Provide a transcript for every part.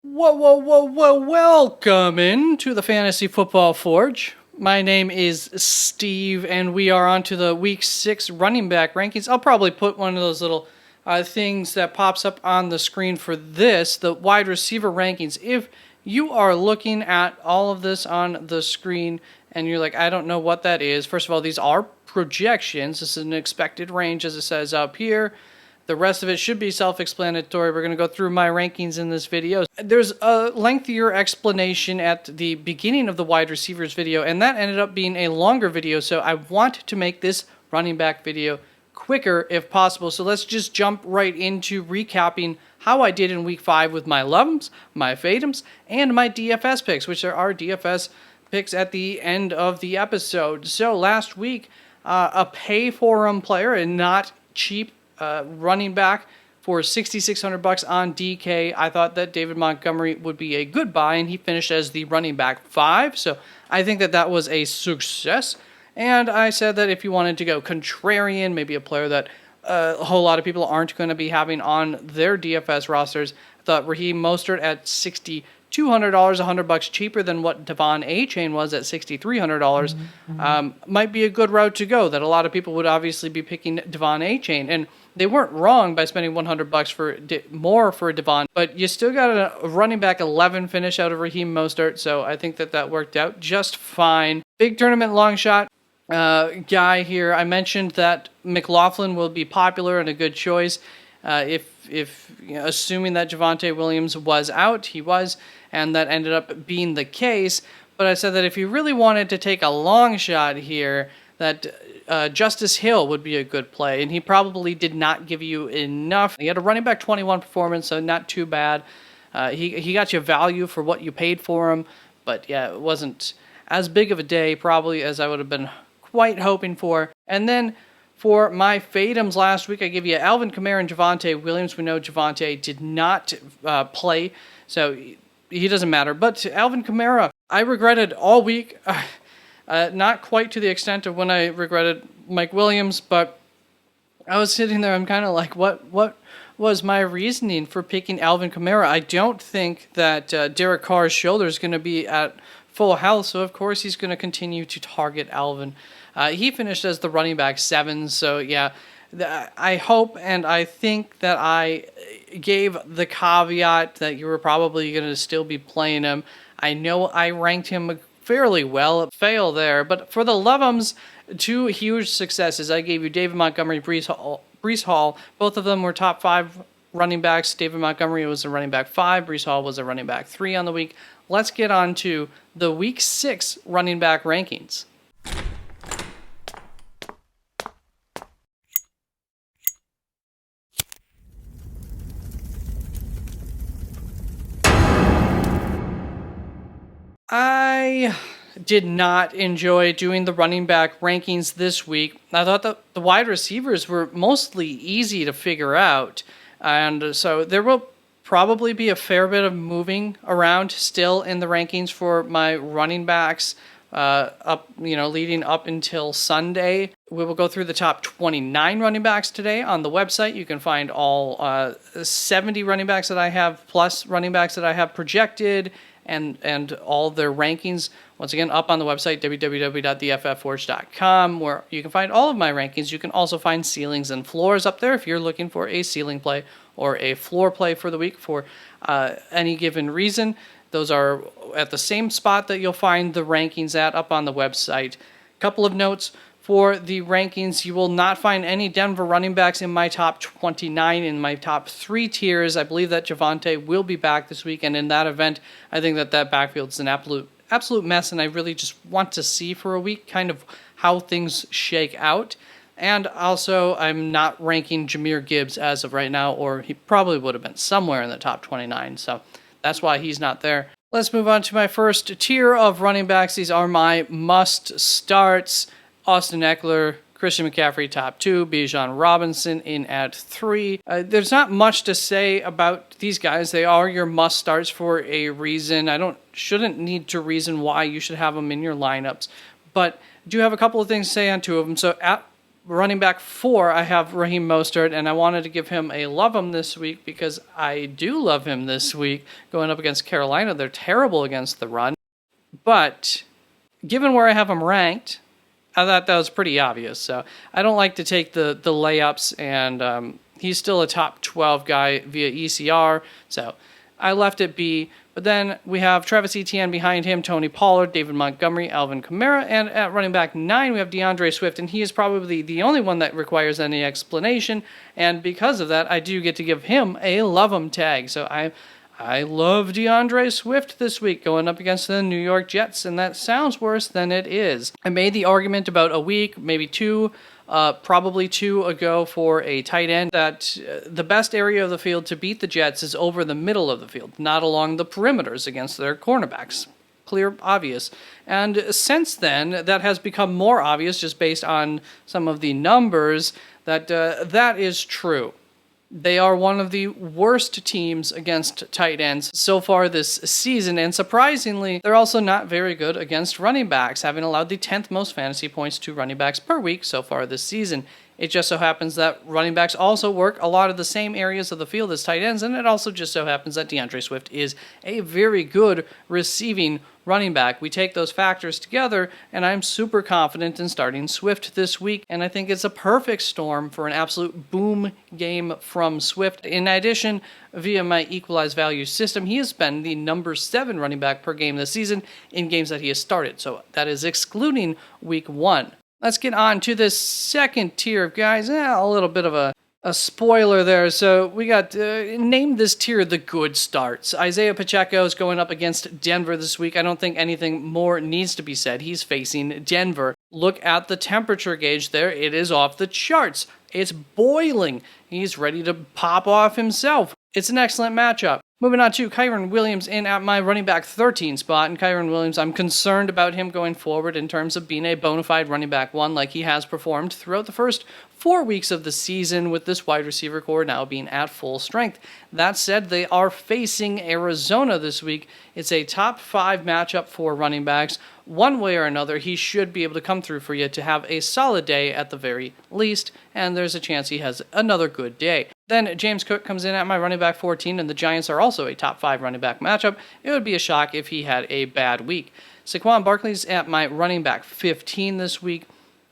Whoa, welcome into the Fantasy Football Forge. My name is Steve, and we are on to the Week 6 running back rankings. I'll probably put one of those little things that pops up on the screen for this, the wide receiver rankings. If you are looking at all of this on the screen and you're like, I don't know what that is, first of all, these are projections. This is an expected range, as it says up here. The rest of it should be self-explanatory. We're going to go through my rankings in this video. There's a lengthier explanation at the beginning of the wide receivers video, and that ended up being a longer video, so I want to make this running back video quicker if possible. So let's just jump right into recapping how I did in week 5 with my love'ems, my fade'ems, and my DFS picks, which are our DFS picks at the end of the episode. So last week, a pay-for-'em player and not cheap running back for $6,600 on DK. I thought that David Montgomery would be a good buy, and he finished as the running back 5. So I think that that was a success. And I said that if you wanted to go contrarian, maybe a player that a whole lot of people aren't going to be having on their DFS rosters, I thought Raheem Mostert at $6,200, $100 cheaper than what Devon A-Chain was at $6,300, might be a good route to go. That a lot of people would obviously be picking Devon A-Chain, and they weren't wrong by spending $100 for more for Devon, but you still got a running back 11 finish out of Raheem Mostert, so I think that that worked out just fine. Big tournament long shot guy here. I mentioned that McLaughlin will be popular and a good choice. If you know, assuming that Javonte Williams was out, he was, and that ended up being the case. But I said that if you really wanted to take a long shot here, that Justice Hill would be a good play, and he probably did not give you enough. He had a running back 21 performance, so not too bad. He got you value for what you paid for him, but yeah, it wasn't as big of a day probably as I would have been quite hoping for. And then for my fade'ems last week, I gave you Alvin Kamara and Javonte Williams. We know Javonte did not play, so he doesn't matter. But Alvin Kamara, I regretted all week. Not quite to the extent of when I regretted Mike Williams, but I was sitting there, I'm kind of like, what was my reasoning for picking Alvin Kamara? I don't think that Derek Carr's shoulder is going to be at full health, so of course he's going to continue to target Alvin. He finished as the running back 7, so yeah, I hope and I think that I gave the caveat that you were probably going to still be playing him. I know I ranked him fairly well, fail there, but for the love'ems, 2 huge successes. I gave you David Montgomery, Breece Hall. Both of them were top 5 running backs. David Montgomery was a running back 5. Breece Hall was a running back 3 on the week. Let's get on to the week 6 running back rankings. I did not enjoy doing the running back rankings this week. I thought that the wide receivers were mostly easy to figure out, and so there will probably be a fair bit of moving around still in the rankings for my running backs leading up until Sunday. We will go through the top 29 running backs today on the website. You can find all 70 running backs that I have, plus running backs that I have projected, and all their rankings, once again, up on the website, www.thefforge.com, where you can find all of my rankings. You can also find ceilings and floors up there if you're looking for a ceiling play or a floor play for the week for any given reason. Those are at the same spot that you'll find the rankings at up on the website. Couple of notes. For the rankings, you will not find any Denver running backs in my top 29 in my top 3 tiers. I believe that Javonte will be back this week, and in that event, I think that backfield is an absolute mess, and I really just want to see for a week kind of how things shake out. And also, I'm not ranking Jahmyr Gibbs as of right now, or he probably would have been somewhere in the top 29, so that's why he's not there. Let's move on to my first tier of running backs. These are my must-starts. Austin Eckler, Christian McCaffrey, top 2, Bijan Robinson in at 3. There's not much to say about these guys. They are your must-starts for a reason. Shouldn't need to reason why you should have them in your lineups, but do have a couple of things to say on 2 of them. So at running back 4, I have Raheem Mostert, and I wanted to give him a love him this week because I do love him this week going up against Carolina. They're terrible against the run. But given where I have him ranked, I thought that was pretty obvious. So I don't like to take the layups, and he's still a top 12 guy via ECR. So I left it be. But then we have Travis Etienne behind him, Tony Pollard, David Montgomery, Alvin Kamara, and at running back 9, we have DeAndre Swift, and he is probably the only one that requires any explanation, and because of that, I do get to give him a love 'em tag. So I love DeAndre Swift this week going up against the New York Jets, and that sounds worse than it is. I made the argument about a week, maybe two, probably 2 ago for a tight end, that the best area of the field to beat the Jets is over the middle of the field, not along the perimeters against their cornerbacks. Clear, obvious. And since then, that has become more obvious just based on some of the numbers that that is true. They are one of the worst teams against tight ends so far this season, and surprisingly, they're also not very good against running backs, having allowed the 10th most fantasy points to running backs per week so far this season. It just so happens that running backs also work a lot of the same areas of the field as tight ends, and it also just so happens that DeAndre Swift is a very good receiving running back. We take those factors together, and I'm super confident in starting Swift this week, and I think it's a perfect storm for an absolute boom game from Swift. In addition, via my equalized value system, he has been the number 7 running back per game this season in games that he has started, so that is excluding week 1. Let's get on to the second tier of guys. A little bit of a spoiler there. So we got, named this tier the good starts. Isaiah Pacheco is going up against Denver this week. I don't think anything more needs to be said. He's facing Denver. Look at the temperature gauge there. It is off the charts. It's boiling. He's ready to pop off himself. It's an excellent matchup. Moving on to Kyren Williams in at my running back 13 spot. And Kyren Williams, I'm concerned about him going forward in terms of being a bona fide running back 1 like he has performed throughout the first 4 weeks of the season, with this wide receiver core now being at full strength. That said, they are facing Arizona this week. It's a top 5 matchup for running backs. One way or another, he should be able to come through for you to have a solid day at the very least, and there's a chance he has another good day. Then James Cook comes in at my running back 14, and the Giants are also a top 5 running back matchup. It would be a shock if he had a bad week. Saquon Barkley's at my running back 15 this week.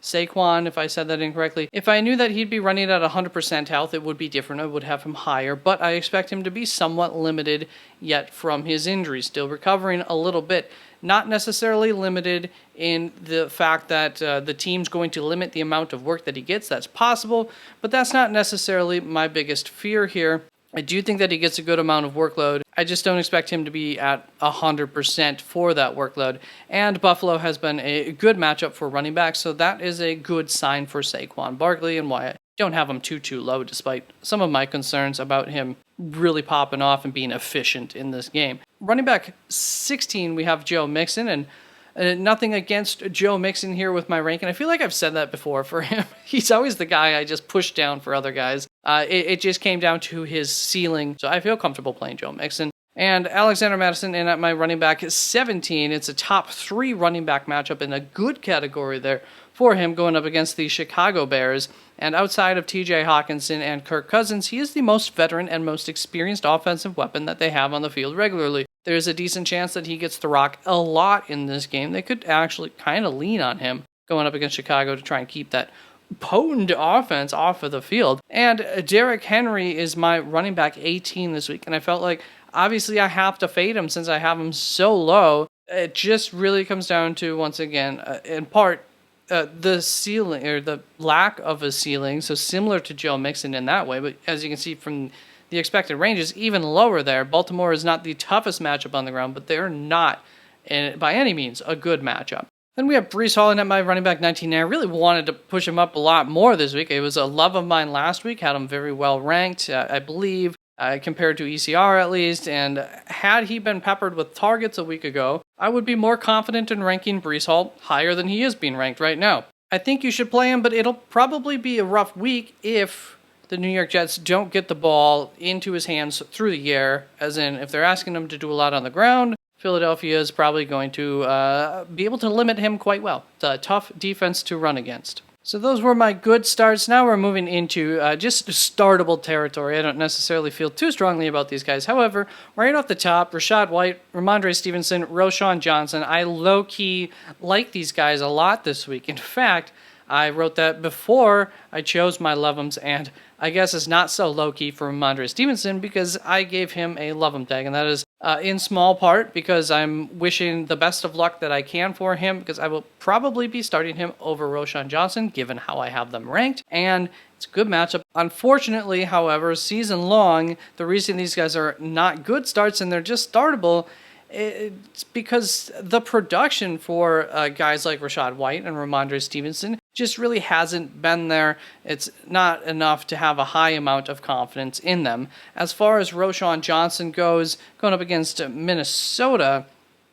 Saquon, if I said that incorrectly. If I knew that he'd be running at 100% health, it would be different. I would have him higher, but I expect him to be somewhat limited yet from his injury. Still recovering a little bit. Not necessarily limited in the fact that the team's going to limit the amount of work that he gets. That's possible, but that's not necessarily my biggest fear here. I do think that he gets a good amount of workload. I just don't expect him to be at 100% for that workload. And Buffalo has been a good matchup for running backs, so that is a good sign for Saquon Barkley and why I don't have him too low, despite some of my concerns about him really popping off and being efficient in this game. Running back 16, we have Joe Mixon, and nothing against Joe Mixon here with my ranking. I feel like I've said that before for him. He's always the guy I just push down for other guys. It just came down to his ceiling, so I feel comfortable playing Joe Mixon. And Alexander Madison in at my running back 17. It's a top 3 running back matchup in a good category there for him going up against the Chicago Bears. And outside of TJ Hawkinson and Kirk Cousins, he is the most veteran and most experienced offensive weapon that they have on the field regularly. There's a decent chance that he gets the rock a lot in this game. They could actually kind of lean on him going up against Chicago to try and keep that potent offense off of the field. And Derrick Henry is my running back 18 this week, and I felt like obviously I have to fade him since I have him so low. It just really comes down to, once again, in part, the ceiling, or the lack of a ceiling, so similar to Joe Mixon in that way, but as you can see from the expected range is even lower there. Baltimore is not the toughest matchup on the ground, but they're not, by any means, a good matchup. Then we have Breece Hall in at my running back 19. I really wanted to push him up a lot more this week. It was a love of mine last week, had him very well ranked, I believe, compared to ECR at least, and had he been peppered with targets a week ago, I would be more confident in ranking Breece Hall higher than he is being ranked right now. I think you should play him, but it'll probably be a rough week if the New York Jets don't get the ball into his hands through the air, as in if they're asking him to do a lot on the ground, Philadelphia is probably going to be able to limit him quite well. It's a tough defense to run against. So those were my good starts. Now we're moving into just startable territory. I don't necessarily feel too strongly about these guys. However, right off the top, Rachaad White, Ramondre Stevenson, Roschon Johnson. I low-key like these guys a lot this week. In fact, I wrote that before I chose my Love'ems, and I guess it's not so low-key for Ramondre Stevenson because I gave him a Love'em tag, and that is in small part because I'm wishing the best of luck that I can for him, because I will probably be starting him over Roschon Johnson given how I have them ranked, and it's a good matchup. Unfortunately, however, season long, the reason these guys are not good starts and they're just startable, it's because the production for guys like Rachaad White and Ramondre Stevenson just really hasn't been there. It's not enough to have a high amount of confidence in them. As far as Roschon Johnson goes, going up against Minnesota,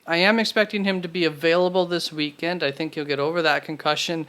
I am expecting him to be available this weekend. I think he'll get over that concussion.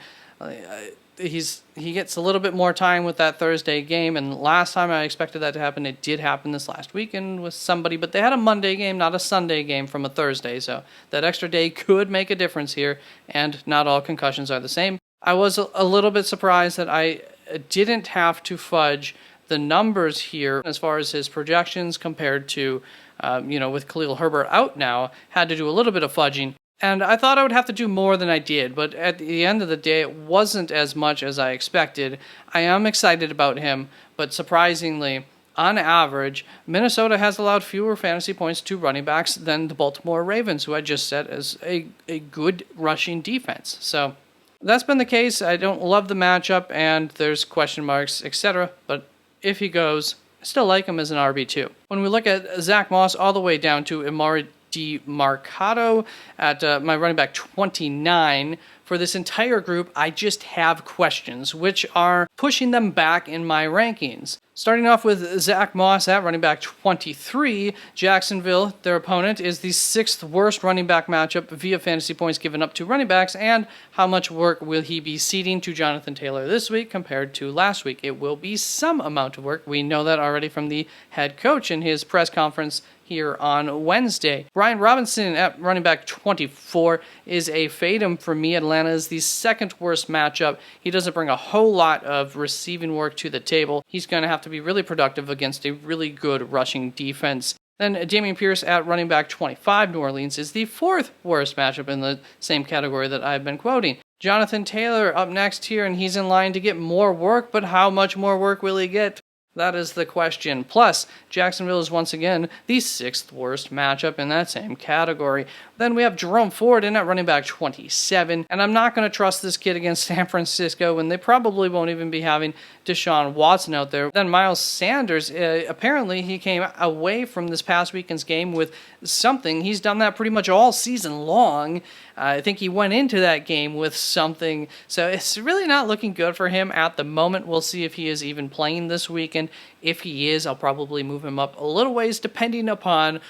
He gets a little bit more time with that Thursday game, and last time I expected that to happen, it did happen this last weekend with somebody, but they had a Monday game, not a Sunday game from a Thursday, so that extra day could make a difference here, and not all concussions are the same. I was a little bit surprised that I didn't have to fudge the numbers here as far as his projections compared to, with Khalil Herbert out now, had to do a little bit of fudging. And I thought I would have to do more than I did, but at the end of the day, it wasn't as much as I expected. I am excited about him, but surprisingly, on average, Minnesota has allowed fewer fantasy points to running backs than the Baltimore Ravens, who I just said is a good rushing defense. So that's been the case. I don't love the matchup, and there's question marks, etc., but if he goes, I still like him as an RB2. When we look at Zach Moss all the way down to Amari DiMarcado at my running back 29. For this entire group, I just have questions, which are pushing them back in my rankings. Starting off with Zach Moss at running back 23, Jacksonville, their opponent, is the 6th worst running back matchup via fantasy points given up to running backs, and how much work will he be ceding to Jonathan Taylor this week compared to last week? It will be some amount of work. We know that already from the head coach in his press conference here on Wednesday. Brian Robinson at running back 24 is a fadeum for me. Atlanta is the 2nd worst matchup. He doesn't bring a whole lot of receiving work to the table. He's going to have to be really productive against a really good rushing defense. Then Dameon Pierce at running back 25, New Orleans, is the 4th worst matchup in the same category that I've been quoting. Jonathan Taylor up next here, and he's in line to get more work, but how much more work will he get? That is the question. Plus, Jacksonville is once again the 6th worst matchup in that same category. Then we have Jerome Ford in at running back 27, and I'm not going to trust this kid against San Francisco when they probably won't even be having Deshaun Watson out there. Then Miles Sanders, apparently he came away from this past weekend's game with something. He's done that pretty much all season long. I think he went into that game with something, so it's really not looking good for him at the moment. We'll see if he is even playing this weekend. If he is, I'll probably move him up a little ways depending upon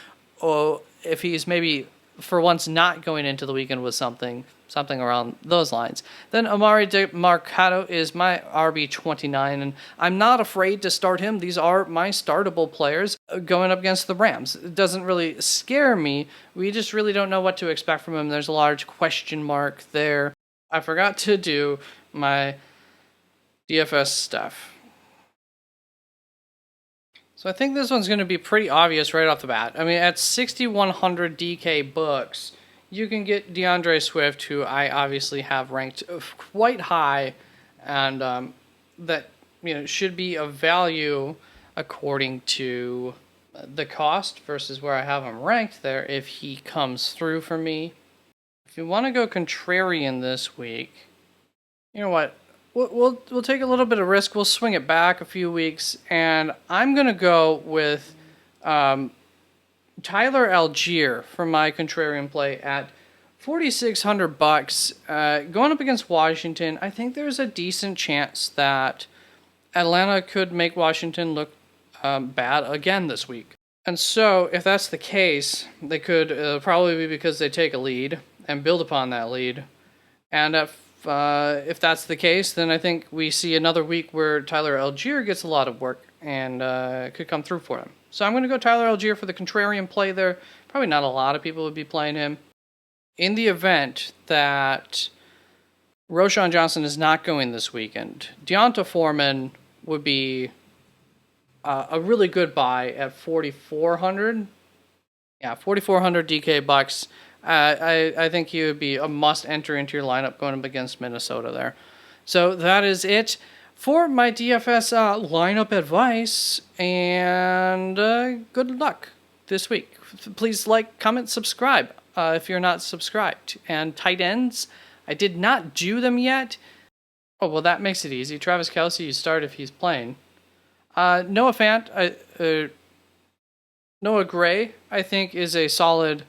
if he's maybe for once not going into the weekend with something around those lines. Then Amari DiMarcado is my RB29, and I'm not afraid to start him. These are my startable players going up against the Rams. It doesn't really scare me. We just really don't know what to expect from him. There's a large question mark there. I forgot to do my DFS stuff. So I think this one's going to be pretty obvious right off the bat. I mean, at 6,100 DK bucks, you can get DeAndre Swift, who I obviously have ranked quite high, and that should be of value according to the cost versus where I have him ranked there if he comes through for me. If you want to go contrarian this week, you know what? We'll take a little bit of risk. We'll swing it back a few weeks, and I'm going to go with Tyler Algier for my contrarian play at 4,600 bucks. Going up against Washington, I think there's a decent chance that Atlanta could make Washington look bad again this week. And so, if that's the case, they could probably be because they take a lead and build upon that lead. And if that's the case, then I think we see another week where Tyler Algier gets a lot of work and could come through for him. So I'm going to go Tyler Algier for the contrarian play there. Probably not a lot of people would be playing him. In the event that Roshan Johnson is not going this weekend. Deonta Foreman would be a really good buy at 4,400. Yeah, 4,400 DK bucks. I think he would be a must enter into your lineup going up against Minnesota there. So that is it for my DFS lineup advice, and good luck this week. Please like, comment, subscribe if you're not subscribed. And tight ends, I did not do them yet. Oh, well, that makes it easy. Travis Kelce, you start if he's playing. Noah Fant, Noah Gray, I think, is a solid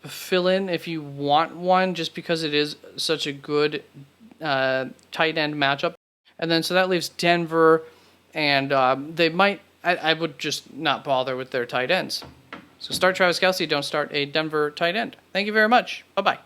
fill-in if you want one, just because it is such a good tight end matchup. And then so that leaves Denver, and they might. I would just not bother with their tight ends. So start Travis Kelce, don't start a Denver tight end. Thank you very much. Bye-bye.